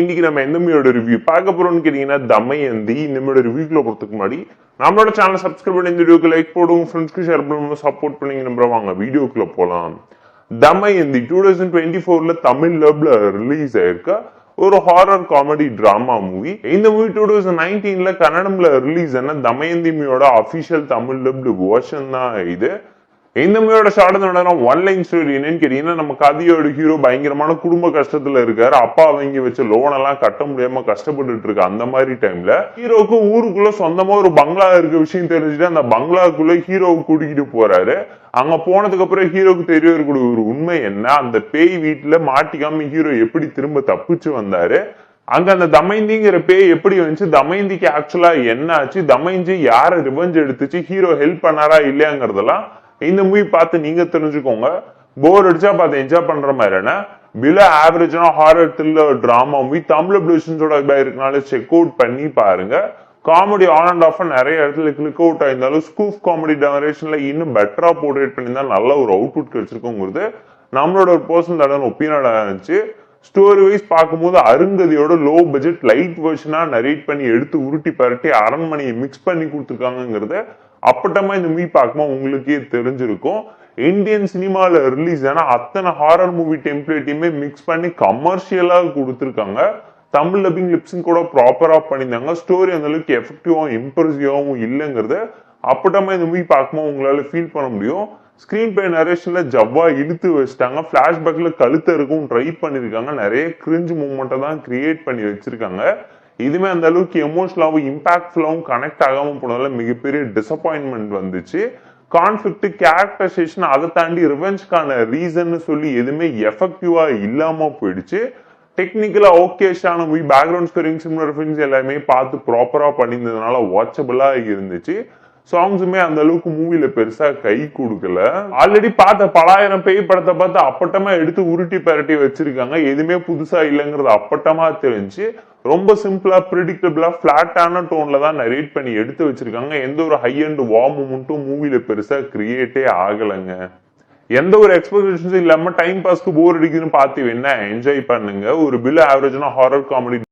இன்னைக்கு நம்ம எந்த மூவியோட ரிவ்யூ பார்க்க போறோம்னு கேட்டீங்கன்னா தமயந்தி. இந்த மூவியோட ரிவ்யூக்குள்ள போறதுக்கு முன்னாடி நம்மளோட சேனல் சப்ஸ்கிரைப் பண்ணி இந்த வீடியோக்கு லைக் போடுங்க, ஃப்ரெண்ட்ஸ்க்கு ஷேர் பண்ணுங்க, சப்போர்ட் பண்ணீங்க நம்புற. வாங்க வீடியோக்குள்ள போலாம். தமயந்தி 2024 தமிழ் டப்ல ரிலீஸ் ஆயிருக்க ஒரு ஹாரர் காமெடி டிராமா மூவி. இந்த மூவி 2019 கன்னடம்ல ரிலீஸ் ஆன தமயந்தி மூவியோட அபிஷியல் தமிழ் டப்டு வெர்ஷன் தான் இது. இந்த மூவியோட ஷார்ட் நடனம் ஒன் லைன் ஸ்டோரி என்னன்னு கேட்டீங்கன்னா, நம்ம கதையோட ஹீரோ பயங்கரமான குடும்ப கஷ்டத்துல இருக்காரு. அப்பா வாங்கி வச்ச லோன் எல்லாம் கட்ட முடியாம கஷ்டப்பட்டு இருக்கு. அந்த மாதிரி டைம்ல ஹீரோக்கு ஊருக்குள்ள சொந்தமா ஒரு பங்களா இருக்க விஷயம் தெரிஞ்சுட்டு அந்த பங்களாக்குள்ள ஹீரோவை கூட்டிக்கிட்டு போறாரு. அங்க போனதுக்கு அப்புறம் ஹீரோக்கு தெரிய இருக்கக்கூடிய ஒரு உண்மை என்ன, அந்த பேய் வீட்டுல மாட்டிக்காம ஹீரோ எப்படி திரும்ப தப்பிச்சு வந்தாரு, அங்க அந்த தமயந்திங்கிற பேய் எப்படி வந்துச்சு, தமயந்திக்கு ஆக்சுவலா என்ன ஆச்சு, தமயந்தி யார ரிவெஞ்ச் எடுத்துச்சு, ஹீரோ ஹெல்ப் பண்ணாரா இல்லையாங்கிறதெல்லாம் இந்த மூவி பார்த்து நீங்க தெரிஞ்சுக்கோங்க. போர் அடிச்சா பார்த்து என்ஜாய் பண்ற மாதிரியான பிலோ ஆவரேஜான horror thriller drama movie Tamil பிளேஷன்ஸோட இருக்கனால செக் அவுட் பண்ணி பாருங்க. காமெடி ஆன் அண்ட் ஆஃப் நிறைய இடத்துல கிளிக் அவுட் ஆயிருந்தாலும் ஸ்கூஃப் காமெடி ஜெனரேஷன்ல இன்னும் பெட்டரா போர்ட்ரேட் பண்ணியிருந்தா நல்ல ஒரு அவுட்புட் கிடைச்சிருக்குங்கிறது நம்மளோட ஒரு பர்சனல் ஒப்பீனியனா இருந்துச்சு. ஸ்டோரி வைஸ் பார்க்கும்போது அருங்கதியோட லோ பட்ஜெட் லைட் வெர்ஷனா நரேட் பண்ணி எடுத்து உருட்டி பரட்டி அரண்மனையை மிக்ஸ் பண்ணி கொடுத்துருக்காங்கிறது அப்பட்டமா இந்த மூவி பார்க்கும்போது உங்களுக்கே தெரிஞ்சிருக்கும். இந்தியன் சினிமால ரிலீஸ் ஆனா அத்தனை ஹாரர் மூவி டெம்ப்ளேட்டையுமே மிக்ஸ் பண்ணி கமர்ஷியலா கொடுத்துருக்காங்க. தமிழ் டப்பிங் லிப்ஸிங் கூட ப்ராப்பரா பண்ணியிருந்தாங்க. ஸ்டோரி அந்த அளவுக்கு எஃபெக்டிவாகவும் இம்ப்ரெசிவாகவும் இல்லைங்கிறது அப்பட்டமா இந்த மூவி பார்க்கும்போது உங்களால ஃபீல் பண்ண முடியும். ஸ்கிரீன் பிளே நரேஷன்ல ஜவ்வா இழுத்து வச்சிட்டாங்க. பிளாஷ்பேக்ல கழுத்த இருக்கும் ட்ரை பண்ணிருக்காங்க. நிறைய கிரிஞ்ச் மூமெண்ட்டை தான் கிரியேட் பண்ணி வச்சிருக்காங்க. இதுமே அந்த அளவுக்கு எமோஷனலாவும் இம்பாக்ட்ஃபுல்லாவும் கனெக்ட் ஆகாம போனதால மிகப்பெரிய டிசப்பாயின்மெண்ட் வந்துச்சு. கான்ஃபிளிக்ட், கேரக்டரைசேஷன், அதை தாண்டி ரிவெஞ்ச்கான ரீசன் சொல்லி எதுவுமே எஃபெக்டிவா இல்லாம போயிடுச்சு. டெக்னிக்கலா ஓகேஷான movie, background scoring, similar films எல்லாமே பார்த்து ப்ராப்பரா பண்ணியிருந்ததுனால வாட்சபிளா இருந்துச்சு. சாங்ஸுமே அந்த அளவுக்கு மூவில பெருசா கை கொடுக்கல. ஆல்ரெடி பார்த்த பலாயிரம் பேய் படத்தை பார்த்து அப்பட்டமா எடுத்து உருட்டி பரட்டி வச்சிருக்காங்க. எதுவுமே புதுசா இல்லைங்கிறது அப்பட்டமா தெரிஞ்சு ரொம்ப சிம்பிளா ப்ரிடிக்டபிளா பிளாட்டான டோன்ல தான் நரேட் பண்ணி எடுத்து வச்சிருக்காங்க. எந்த ஒரு ஹை அண்ட் வார்ம் மூமெண்ட்டும் மூவில பெருசா கிரியேட்டே ஆகலைங்க. எந்த ஒரு எக்ஸ்பெக்டேஷன்ஸும் இல்லாம டைம் பாஸ்க்கு போர் அடிக்குதுன்னு பார்த்து வேணா என்ஜாய் பண்ணுங்க. ஒரு பிலோ ஆவரேஜான ஹாரர் காமெடி